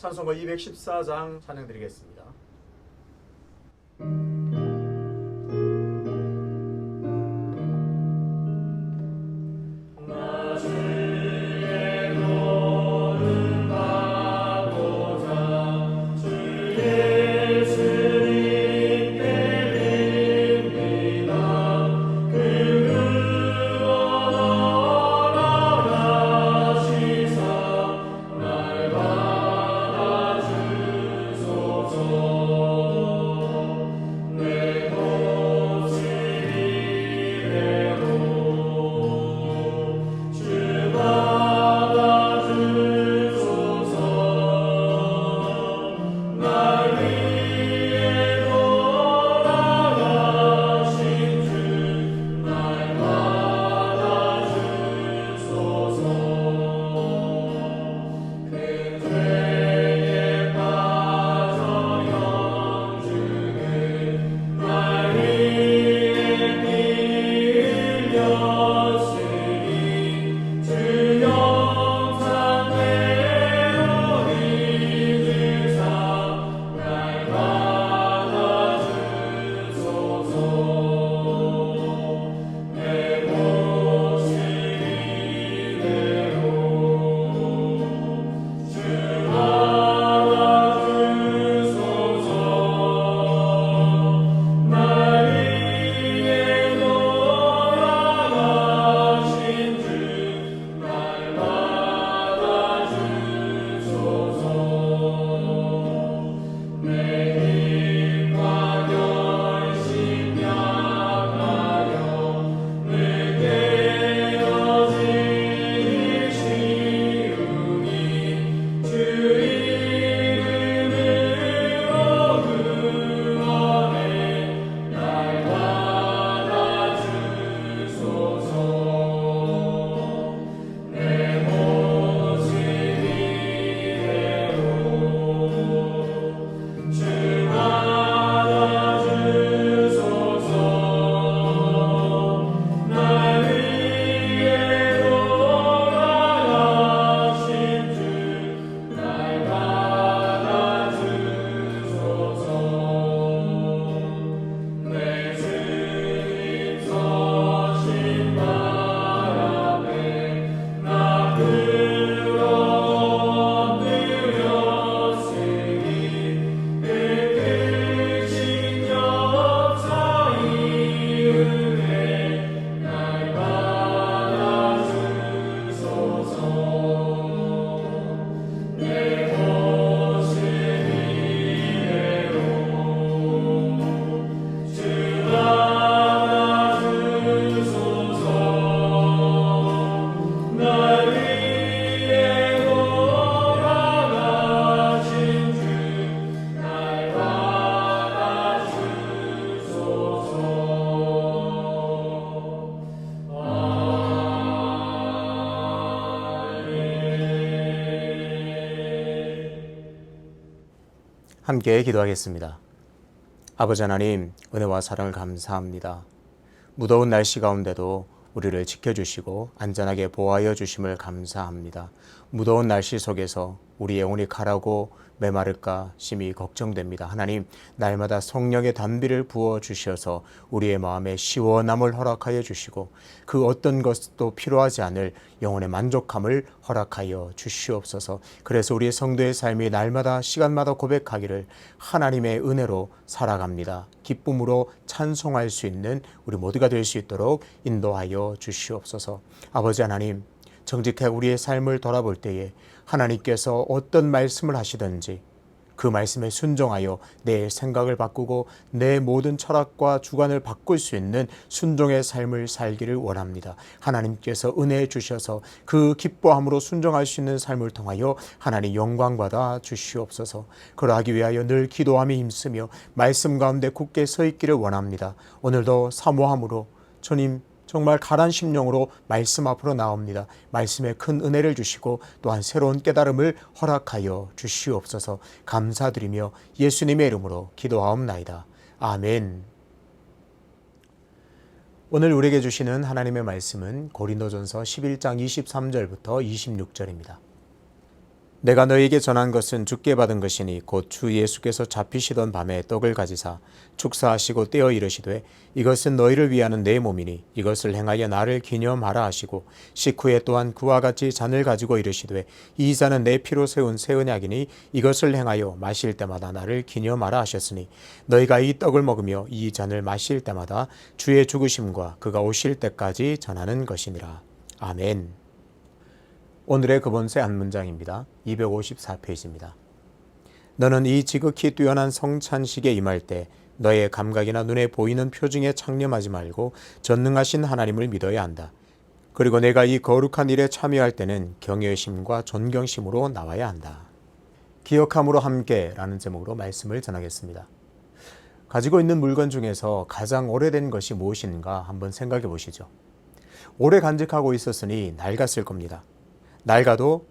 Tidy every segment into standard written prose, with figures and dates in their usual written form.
찬송가 214장 찬양드리겠습니다. 함께 기도하겠습니다. 아버지 하나님, 은혜와 사랑을 감사합니다. 무더운 날씨 가운데도 우리를 지켜주시고 안전하게 보호하여 주심을 감사합니다. 무더운 날씨 속에서 우리 영혼이 가라고 메마를까 심히 걱정됩니다. 하나님, 날마다 성령의 단비를 부어주셔서 우리의 마음에 시원함을 허락하여 주시고 그 어떤 것도 필요하지 않을 영혼의 만족함을 허락하여 주시옵소서. 그래서 우리의 성도의 삶이 날마다 시간마다 고백하기를 하나님의 은혜로 살아갑니다. 기쁨으로 찬송할 수 있는 우리 모두가 될 수 있도록 인도하여 주시옵소서. 아버지 하나님, 정직하게 우리의 삶을 돌아볼 때에 하나님께서 어떤 말씀을 하시든지 그 말씀에 순종하여 내 생각을 바꾸고 내 모든 철학과 주관을 바꿀 수 있는 순종의 삶을 살기를 원합니다. 하나님께서 은혜 주셔서 그 기뻐함으로 순종할 수 있는 삶을 통하여 하나님 영광 받아 주시옵소서. 그러하기 위하여 늘 기도함에 힘쓰며 말씀 가운데 굳게 서 있기를 원합니다. 오늘도 사모함으로 주님 정말 가란 심령으로 말씀 앞으로 나옵니다. 말씀에 큰 은혜를 주시고 또한 새로운 깨달음을 허락하여 주시옵소서. 감사드리며 예수님의 이름으로 기도하옵나이다. 아멘. 오늘 우리에게 주시는 하나님의 말씀은 고린도전서 11장 23절부터 26절입니다. 내가 너희에게 전한 것은 주께 받은 것이니 곧 주 예수께서 잡히시던 밤에 떡을 가지사 축사하시고 떼어 이르시되 이것은 너희를 위하는 내 몸이니 이것을 행하여 나를 기념하라 하시고 식후에 또한 그와 같이 잔을 가지고 이르시되 이 잔은 내 피로 세운 새 언약이니 이것을 행하여 마실 때마다 나를 기념하라 하셨으니 너희가 이 떡을 먹으며 이 잔을 마실 때마다 주의 죽으심과 그가 오실 때까지 전하는 것이니라. 아멘. 오늘의 그본세 한 문장입니다. 254페이지입니다. 너는 이 지극히 뛰어난 성찬식에 임할 때 너의 감각이나 눈에 보이는 표징에 창념하지 말고 전능하신 하나님을 믿어야 한다. 그리고 내가 이 거룩한 일에 참여할 때는 경외심과 존경심으로 나와야 한다. 기억함으로 함께라는 제목으로 말씀을 전하겠습니다. 가지고 있는 물건 중에서 가장 오래된 것이 무엇인가 한번 생각해 보시죠. 오래 간직하고 있었으니 낡았을 겁니다. 낡아도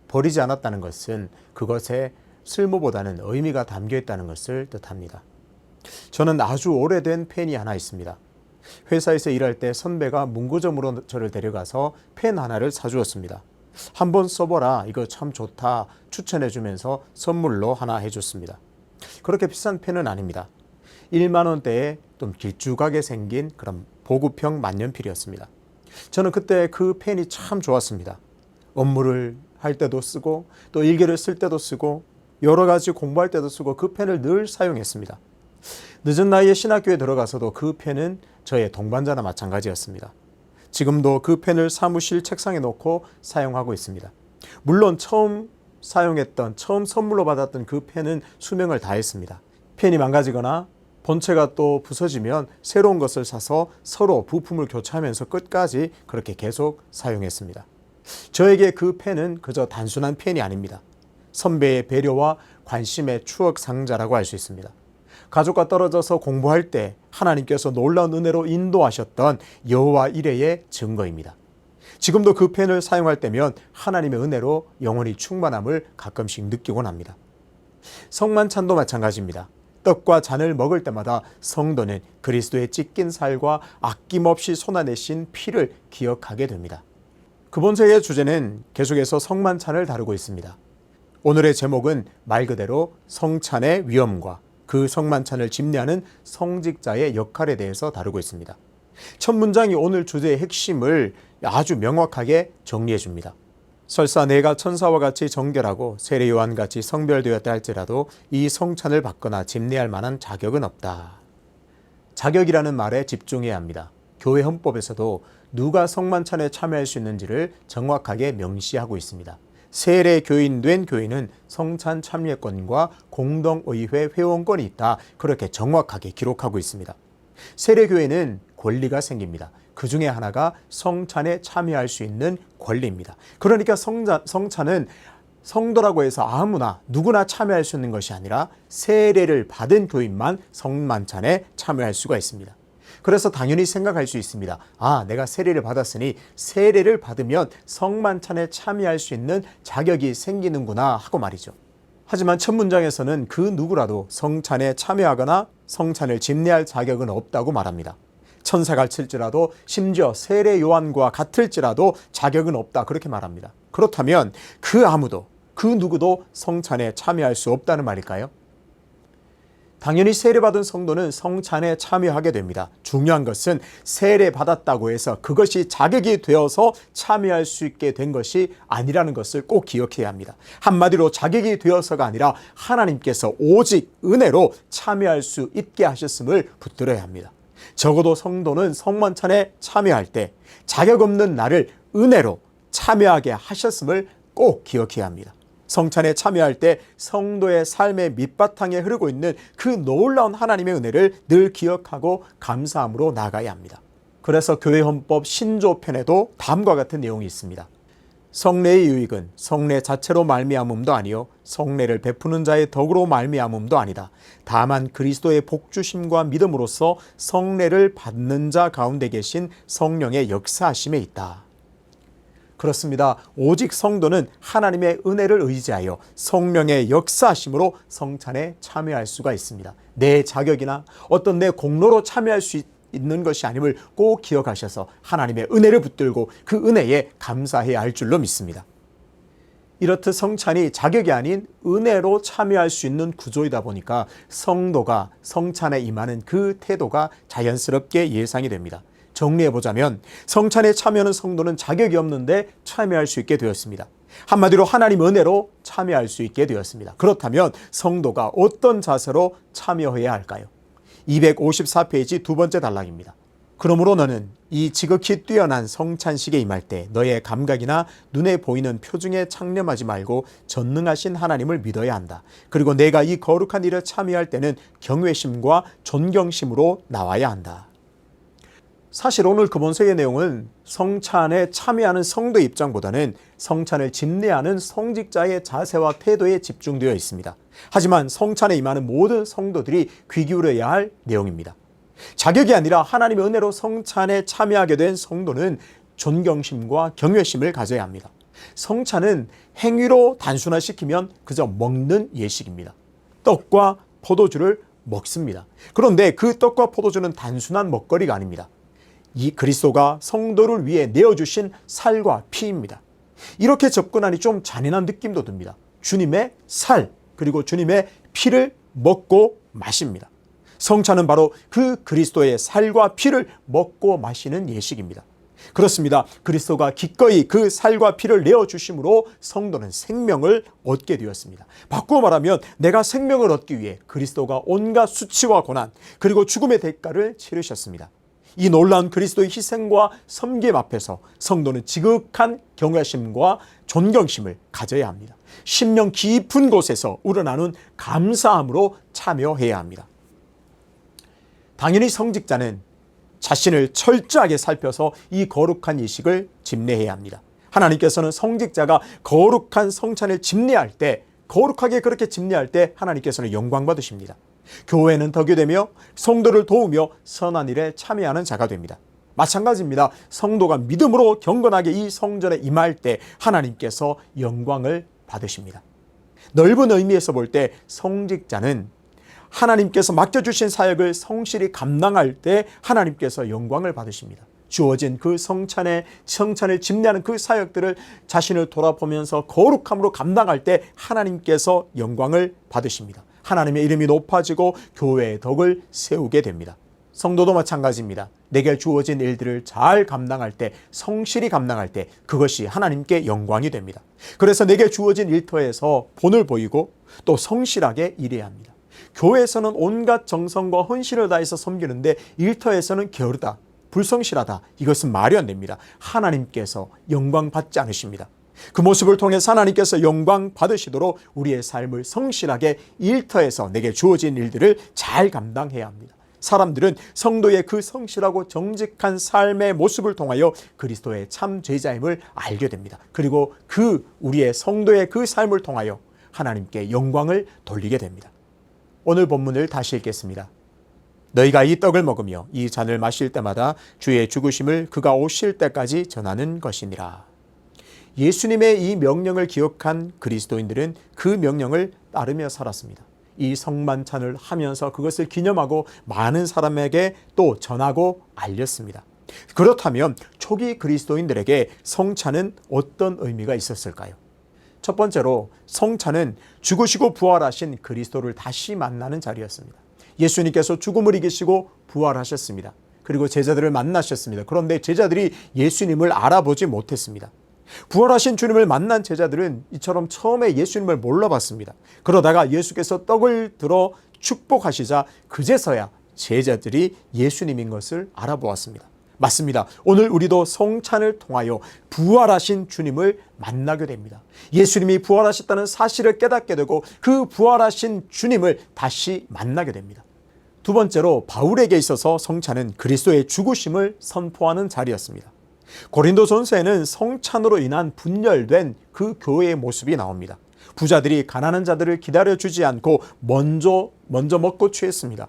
버리지 않았다는 것은 그것에 쓸모보다는 의미가 담겨 있다는 것을 뜻합니다. 저는 아주 오래된 펜이 하나 있습니다. 회사에서 일할 때 선배가 문구점으로 저를 데려가서 펜 하나를 사주었습니다. 한번 써보라, 이거 참 좋다 추천해 주면서 선물로 하나 해줬습니다. 그렇게 비싼 펜은 아닙니다. 1만 원대에 좀 길쭉하게 생긴 그런 보급형 만년필이었습니다. 저는 그때 그 펜이 참 좋았습니다. 업무를 할 때도 쓰고 또 일기를 쓸 때도 쓰고 여러 가지 공부할 때도 쓰고 그 펜을 늘 사용했습니다. 늦은 나이에 신학교에 들어가서도 그 펜은 저의 동반자나 마찬가지였습니다. 지금도 그 펜을 사무실 책상에 놓고 사용하고 있습니다. 물론 처음 선물로 받았던 그 펜은 수명을 다했습니다. 펜이 망가지거나 본체가 또 부서지면 새로운 것을 사서 서로 부품을 교체하면서 끝까지 그렇게 계속 사용했습니다. 저에게 그 펜은 그저 단순한 펜이 아닙니다. 선배의 배려와 관심의 추억 상자라고 할 수 있습니다. 가족과 떨어져서 공부할 때 하나님께서 놀라운 은혜로 인도하셨던 여호와 이레의 증거입니다. 지금도 그 펜을 사용할 때면 하나님의 은혜로 영혼이 충만함을 가끔씩 느끼곤 합니다. 성만찬도 마찬가지입니다. 떡과 잔을 먹을 때마다 성도는 그리스도의 찢긴 살과 아낌없이 쏟아내신 피를 기억하게 됩니다. 그본세의 주제는 계속해서 성만찬을 다루고 있습니다. 오늘의 제목은 말 그대로 성찬의 위엄과 그 성만찬을 집례하는 성직자의 역할에 대해서 다루고 있습니다. 첫 문장이 오늘 주제의 핵심을 아주 명확하게 정리해 줍니다. 설사 내가 천사와 같이 정결하고 세례 요한같이 성별되었다 할지라도 이 성찬을 받거나 집례할 만한 자격은 없다. 자격이라는 말에 집중해야 합니다. 교회 헌법에서도 누가 성만찬에 참여할 수 있는지를 정확하게 명시하고 있습니다. 세례 교인된 교인은 성찬 참여권과 공동의회 회원권이 있다. 그렇게 정확하게 기록하고 있습니다. 세례 교회는 권리가 생깁니다. 그 중에 하나가 성찬에 참여할 수 있는 권리입니다. 그러니까 성찬은 성도라고 해서 아무나 누구나 참여할 수 있는 것이 아니라 세례를 받은 교인만 성만찬에 참여할 수가 있습니다. 그래서 당연히 생각할 수 있습니다. 내가 세례를 받았으니 세례를 받으면 성만찬에 참여할 수 있는 자격이 생기는구나 하고 말이죠. 하지만 첫 문장에서는 그 누구라도 성찬에 참여하거나 성찬을 집례할 자격은 없다고 말합니다. 천사가 칠지라도 심지어 세례 요한과 같을지라도 자격은 없다 그렇게 말합니다. 그렇다면 그 아무도 그 누구도 성찬에 참여할 수 없다는 말일까요? 당연히 세례받은 성도는 성찬에 참여하게 됩니다. 중요한 것은 세례받았다고 해서 그것이 자격이 되어서 참여할 수 있게 된 것이 아니라는 것을 꼭 기억해야 합니다. 한마디로 자격이 되어서가 아니라 하나님께서 오직 은혜로 참여할 수 있게 하셨음을 붙들어야 합니다. 적어도 성도는 성만찬에 참여할 때 자격 없는 나를 은혜로 참여하게 하셨음을 꼭 기억해야 합니다. 성찬에 참여할 때 성도의 삶의 밑바탕에 흐르고 있는 그 놀라운 하나님의 은혜를 늘 기억하고 감사함으로 나아가야 합니다. 그래서 교회 헌법 신조편에도 다음과 같은 내용이 있습니다. 성례의 유익은 성례 자체로 말미암음도 아니요 성례를 베푸는 자의 덕으로 말미암음도 아니다. 다만 그리스도의 복주심과 믿음으로써 성례를 받는 자 가운데 계신 성령의 역사하심에 있다. 그렇습니다. 오직 성도는 하나님의 은혜를 의지하여 성령의 역사하심으로 성찬에 참여할 수가 있습니다. 내 자격이나 어떤 내 공로로 참여할 수 있는 것이 아님을 꼭 기억하셔서 하나님의 은혜를 붙들고 그 은혜에 감사해야 할 줄로 믿습니다. 이렇듯 성찬이 자격이 아닌 은혜로 참여할 수 있는 구조이다 보니까 성도가 성찬에 임하는 그 태도가 자연스럽게 예상이 됩니다. 정리해보자면 성찬에 참여하는 성도는 자격이 없는데 참여할 수 있게 되었습니다. 한마디로 하나님 은혜로 참여할 수 있게 되었습니다. 그렇다면 성도가 어떤 자세로 참여해야 할까요? 254페이지 두 번째 단락입니다. 그러므로 너는 이 지극히 뛰어난 성찬식에 임할 때 너의 감각이나 눈에 보이는 표중에 창념하지 말고 전능하신 하나님을 믿어야 한다. 그리고 내가 이 거룩한 일에 참여할 때는 경외심과 존경심으로 나와야 한다. 사실 오늘 금원서의 내용은 성찬에 참여하는 성도의 입장보다는 성찬을 집례하는 성직자의 자세와 태도에 집중되어 있습니다. 하지만 성찬에 임하는 모든 성도들이 귀 기울여야 할 내용입니다. 자격이 아니라 하나님의 은혜로 성찬에 참여하게 된 성도는 존경심과 경외심을 가져야 합니다. 성찬은 행위로 단순화시키면 그저 먹는 예식입니다. 떡과 포도주를 먹습니다. 그런데 그 떡과 포도주는 단순한 먹거리가 아닙니다. 이 그리스도가 성도를 위해 내어주신 살과 피입니다. 이렇게 접근하니 좀 잔인한 느낌도 듭니다. 주님의 살 그리고 주님의 피를 먹고 마십니다. 성찬은 바로 그 그리스도의 살과 피를 먹고 마시는 예식입니다. 그렇습니다. 그리스도가 기꺼이 그 살과 피를 내어주심으로 성도는 생명을 얻게 되었습니다. 바꾸어 말하면 내가 생명을 얻기 위해 그리스도가 온갖 수치와 고난 그리고 죽음의 대가를 치르셨습니다. 이 놀라운 그리스도의 희생과 섬김 앞에서 성도는 지극한 경외심과 존경심을 가져야 합니다. 심령 깊은 곳에서 우러나는 감사함으로 참여해야 합니다. 당연히 성직자는 자신을 철저하게 살펴서 이 거룩한 예식을 집례해야 합니다. 하나님께서는 성직자가 거룩한 성찬을 집례할 때, 거룩하게 그렇게 집례할 때 하나님께서는 영광 받으십니다. 교회는 덕이 되며 성도를 도우며 선한 일에 참여하는 자가 됩니다. 마찬가지입니다. 성도가 믿음으로 경건하게 이 성전에 임할 때 하나님께서 영광을 받으십니다. 넓은 의미에서 볼 때 성직자는 하나님께서 맡겨주신 사역을 성실히 감당할 때 하나님께서 영광을 받으십니다. 주어진 그 성찬을 집례하는 그 사역들을 자신을 돌아보면서 거룩함으로 감당할 때 하나님께서 영광을 받으십니다. 하나님의 이름이 높아지고 교회의 덕을 세우게 됩니다. 성도도 마찬가지입니다. 내게 주어진 일들을 잘 감당할 때, 성실히 감당할 때 그것이 하나님께 영광이 됩니다. 그래서 내게 주어진 일터에서 본을 보이고 또 성실하게 일해야 합니다. 교회에서는 온갖 정성과 헌신을 다해서 섬기는데 일터에서는 게으르다, 불성실하다, 이것은 말이 안 됩니다. 하나님께서 영광 받지 않으십니다. 그 모습을 통해서 하나님께서 영광 받으시도록 우리의 삶을 성실하게 일터에서 내게 주어진 일들을 잘 감당해야 합니다. 사람들은 성도의 그 성실하고 정직한 삶의 모습을 통하여 그리스도의 참 제자임을 알게 됩니다. 그리고 우리의 성도의 그 삶을 통하여 하나님께 영광을 돌리게 됩니다. 오늘 본문을 다시 읽겠습니다. 너희가 이 떡을 먹으며 이 잔을 마실 때마다 주의 죽으심을 그가 오실 때까지 전하는 것이니라. 예수님의 이 명령을 기억한 그리스도인들은 그 명령을 따르며 살았습니다. 이 성만찬을 하면서 그것을 기념하고 많은 사람에게 또 전하고 알렸습니다. 그렇다면 초기 그리스도인들에게 성찬은 어떤 의미가 있었을까요? 첫 번째로 성찬은 죽으시고 부활하신 그리스도를 다시 만나는 자리였습니다. 예수님께서 죽음을 이기시고 부활하셨습니다. 그리고 제자들을 만나셨습니다. 그런데 제자들이 예수님을 알아보지 못했습니다. 부활하신 주님을 만난 제자들은 이처럼 처음에 예수님을 몰라봤습니다. 그러다가 예수께서 떡을 들어 축복하시자 그제서야 제자들이 예수님인 것을 알아보았습니다. 맞습니다. 오늘 우리도 성찬을 통하여 부활하신 주님을 만나게 됩니다. 예수님이 부활하셨다는 사실을 깨닫게 되고 그 부활하신 주님을 다시 만나게 됩니다. 두 번째로 바울에게 있어서 성찬은 그리스도의 죽으심을 선포하는 자리였습니다. 고린도전서에는 성찬으로 인한 분열된 그 교회의 모습이 나옵니다. 부자들이 가난한 자들을 기다려주지 않고 먼저 먹고 취했습니다.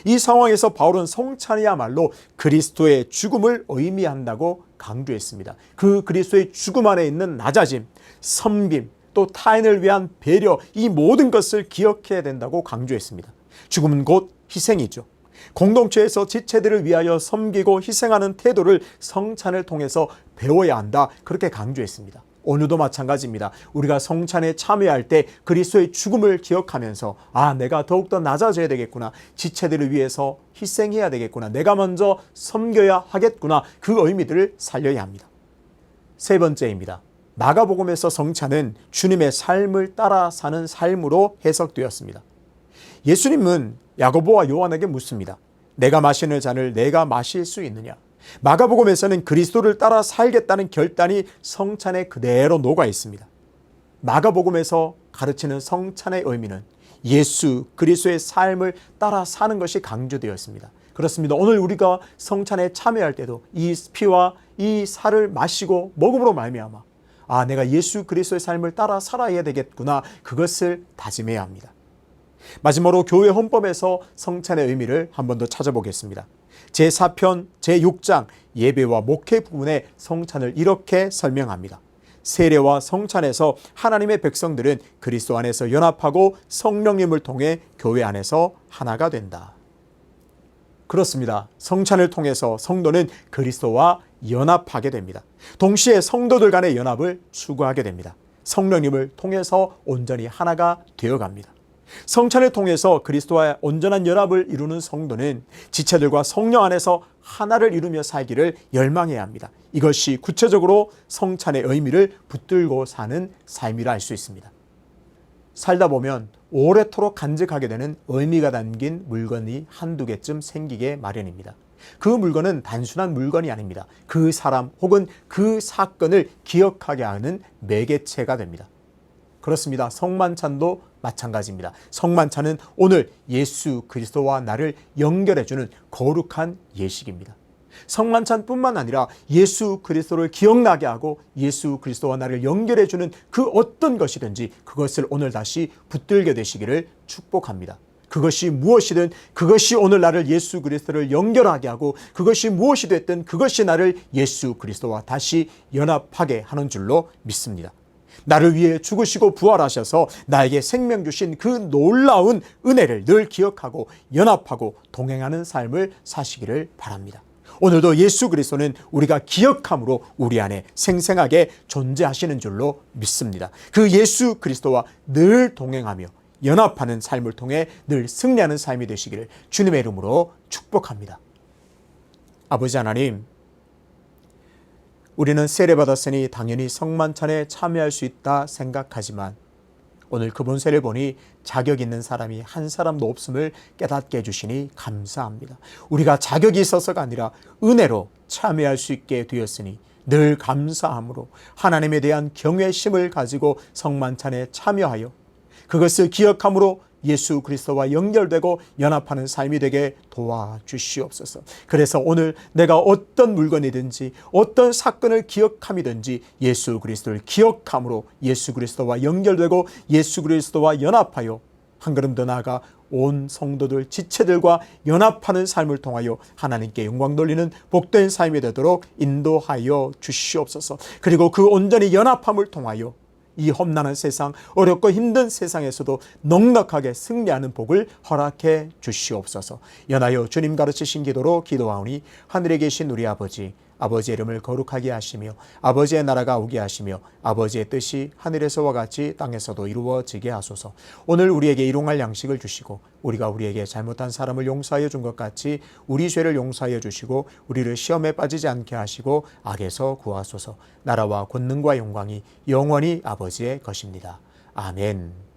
이 상황에서 바울은 성찬이야말로 그리스도의 죽음을 의미한다고 강조했습니다. 그 그리스도의 죽음 안에 있는 낮아짐, 섬김, 또 타인을 위한 배려, 이 모든 것을 기억해야 된다고 강조했습니다. 죽음은 곧 희생이죠. 공동체에서 지체들을 위하여 섬기고 희생하는 태도를 성찬을 통해서 배워야 한다, 그렇게 강조했습니다. 오늘도 마찬가지입니다. 우리가 성찬에 참여할 때 그리스도의 죽음을 기억하면서 내가 더욱더 낮아져야 되겠구나. 지체들을 위해서 희생해야 되겠구나. 내가 먼저 섬겨야 하겠구나. 그 의미들을 살려야 합니다. 세 번째입니다. 마가복음에서 성찬은 주님의 삶을 따라 사는 삶으로 해석되었습니다. 예수님은 야고보와 요한에게 묻습니다. 내가 마시는 잔을 내가 마실 수 있느냐? 마가복음에서는 그리스도를 따라 살겠다는 결단이 성찬에 그대로 녹아 있습니다. 마가복음에서 가르치는 성찬의 의미는 예수 그리스도의 삶을 따라 사는 것이 강조되어 있습니다. 그렇습니다. 오늘 우리가 성찬에 참여할 때도 이 피와 이 살을 마시고 먹음으로 말미암아 내가 예수 그리스도의 삶을 따라 살아야 되겠구나. 그것을 다짐해야 합니다. 마지막으로 교회 헌법에서 성찬의 의미를 한 번 더 찾아보겠습니다. 제4편 제6장 예배와 목회 부분에 성찬을 이렇게 설명합니다. 세례와 성찬에서 하나님의 백성들은 그리스도 안에서 연합하고 성령님을 통해 교회 안에서 하나가 된다. 그렇습니다. 성찬을 통해서 성도는 그리스도와 연합하게 됩니다. 동시에 성도들 간의 연합을 추구하게 됩니다. 성령님을 통해서 온전히 하나가 되어갑니다. 성찬을 통해서 그리스도와 온전한 연합을 이루는 성도는 지체들과 성령 안에서 하나를 이루며 살기를 열망해야 합니다. 이것이 구체적으로 성찬의 의미를 붙들고 사는 삶이라 할 수 있습니다. 살다 보면 오래도록 간직하게 되는 의미가 담긴 물건이 한두 개쯤 생기게 마련입니다. 그 물건은 단순한 물건이 아닙니다. 그 사람 혹은 그 사건을 기억하게 하는 매개체가 됩니다. 그렇습니다. 성만찬도 마찬가지입니다. 성만찬은 오늘 예수 그리스도와 나를 연결해주는 거룩한 예식입니다. 성만찬뿐만 아니라 예수 그리스도를 기억나게 하고 예수 그리스도와 나를 연결해주는 그 어떤 것이든지 그것을 오늘 다시 붙들게 되시기를 축복합니다. 그것이 무엇이든 그것이 오늘 나를 예수 그리스도를 연결하게 하고 그것이 무엇이 됐든 그것이 나를 예수 그리스도와 다시 연합하게 하는 줄로 믿습니다. 나를 위해 죽으시고 부활하셔서 나에게 생명 주신 그 놀라운 은혜를 늘 기억하고 연합하고 동행하는 삶을 사시기를 바랍니다. 오늘도 예수 그리스도는 우리가 기억함으로 우리 안에 생생하게 존재하시는 줄로 믿습니다. 그 예수 그리스도와 늘 동행하며 연합하는 삶을 통해 늘 승리하는 삶이 되시기를 주님의 이름으로 축복합니다. 아버지 하나님, 우리는 세례받았으니 당연히 성만찬에 참여할 수 있다 생각하지만 오늘 그 본세를 보니 자격 있는 사람이 한 사람도 없음을 깨닫게 해주시니 감사합니다. 우리가 자격이 있어서가 아니라 은혜로 참여할 수 있게 되었으니 늘 감사함으로 하나님에 대한 경외심을 가지고 성만찬에 참여하여 그것을 기억함으로 예수 그리스도와 연결되고 연합하는 삶이 되게 도와주시옵소서. 그래서 오늘 내가 어떤 물건이든지 어떤 사건을 기억함이든지 예수 그리스도를 기억함으로 예수 그리스도와 연결되고 예수 그리스도와 연합하여 한 걸음 더 나아가 온 성도들 지체들과 연합하는 삶을 통하여 하나님께 영광 돌리는 복된 삶이 되도록 인도하여 주시옵소서. 그리고 그 온전히 연합함을 통하여 이 험난한 세상, 어렵고 힘든 세상에서도 넉넉하게 승리하는 복을 허락해 주시옵소서. 연하여 주님 가르치신 기도로 기도하오니 하늘에 계신 우리 아버지, 아버지의 이름을 거룩하게 하시며 아버지의 나라가 오게 하시며 아버지의 뜻이 하늘에서와 같이 땅에서도 이루어지게 하소서. 오늘 우리에게 일용할 양식을 주시고 우리가 우리에게 잘못한 사람을 용서하여 준 것 같이 우리 죄를 용서하여 주시고 우리를 시험에 빠지지 않게 하시고 악에서 구하소서. 나라와 권능과 영광이 영원히 아버지의 것입니다. 아멘.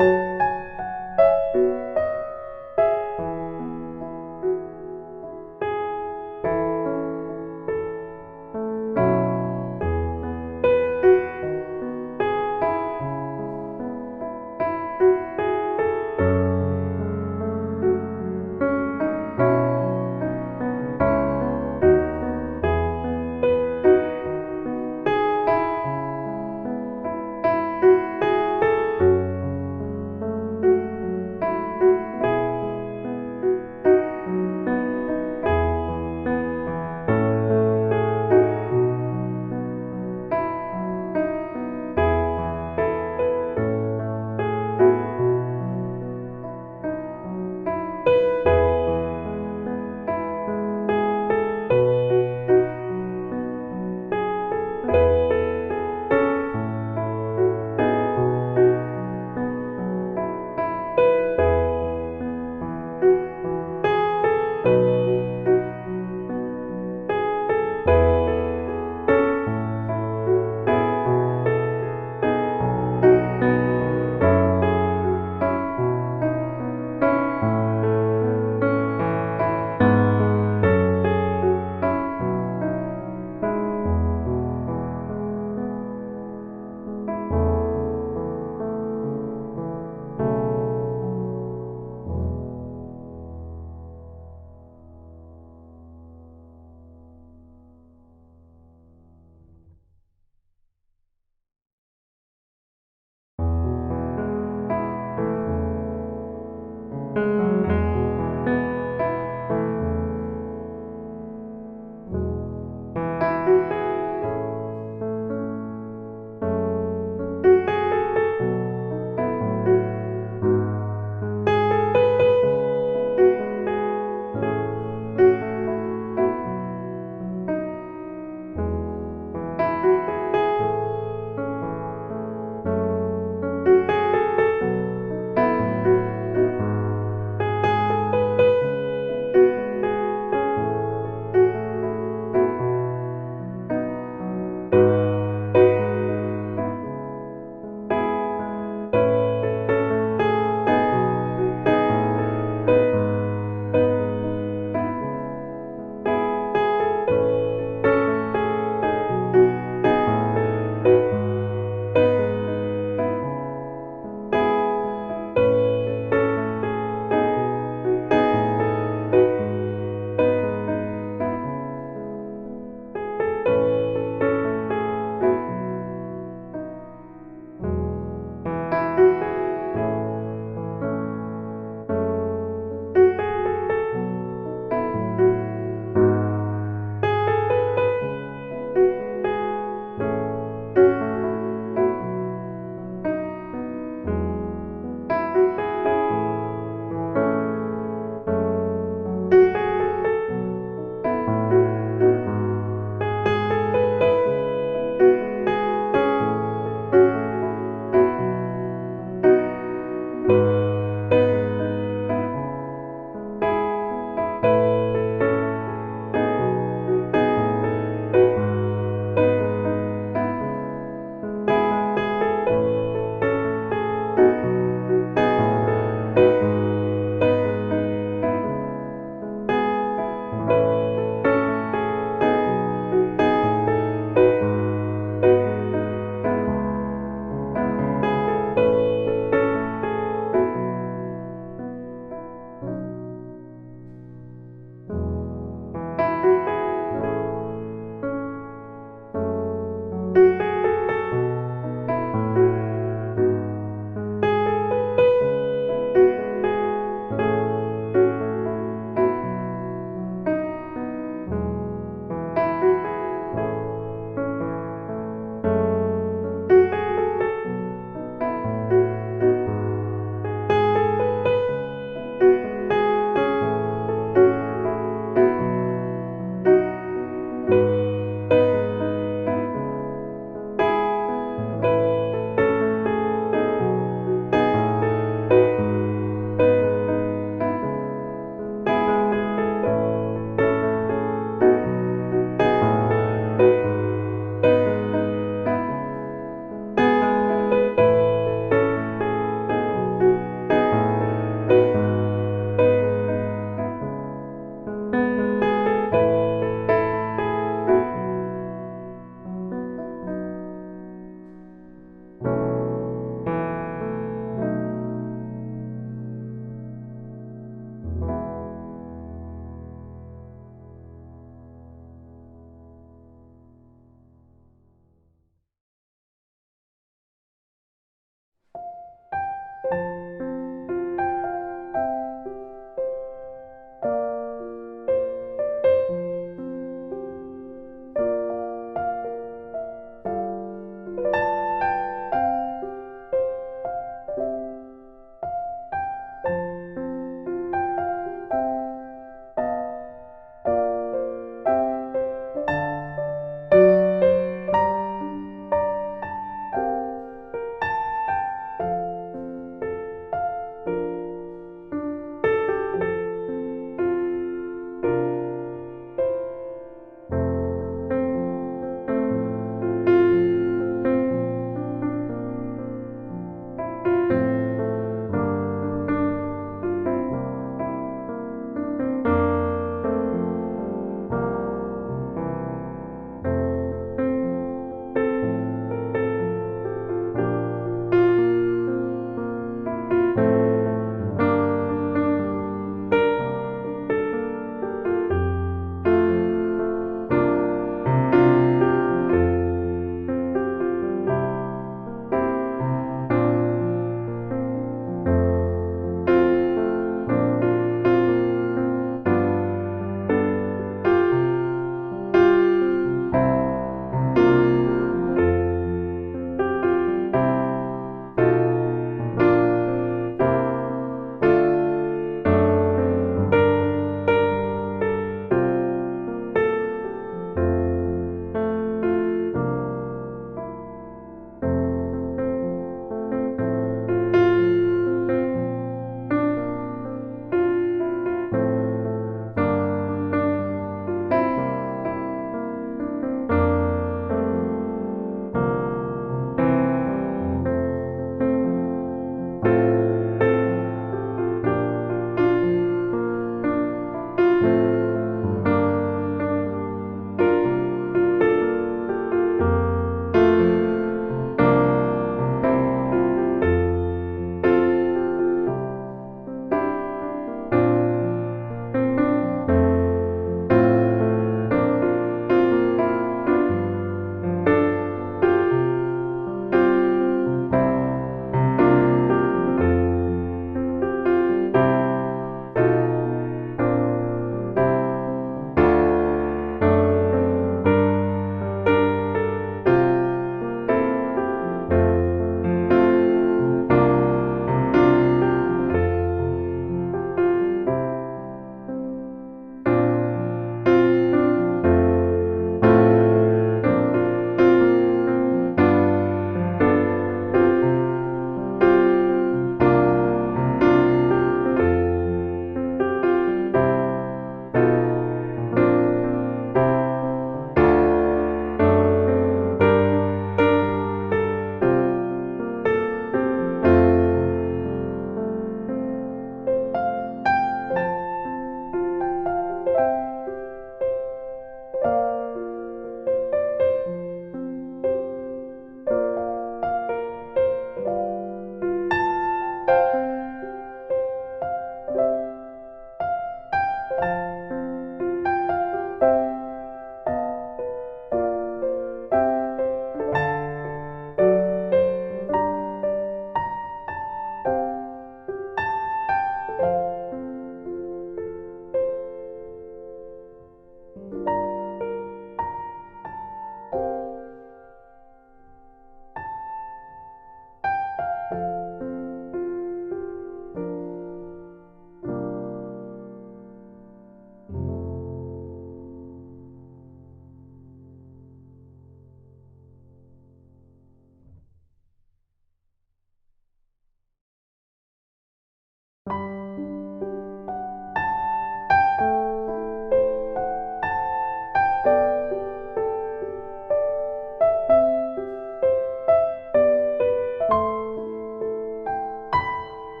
감사합니다.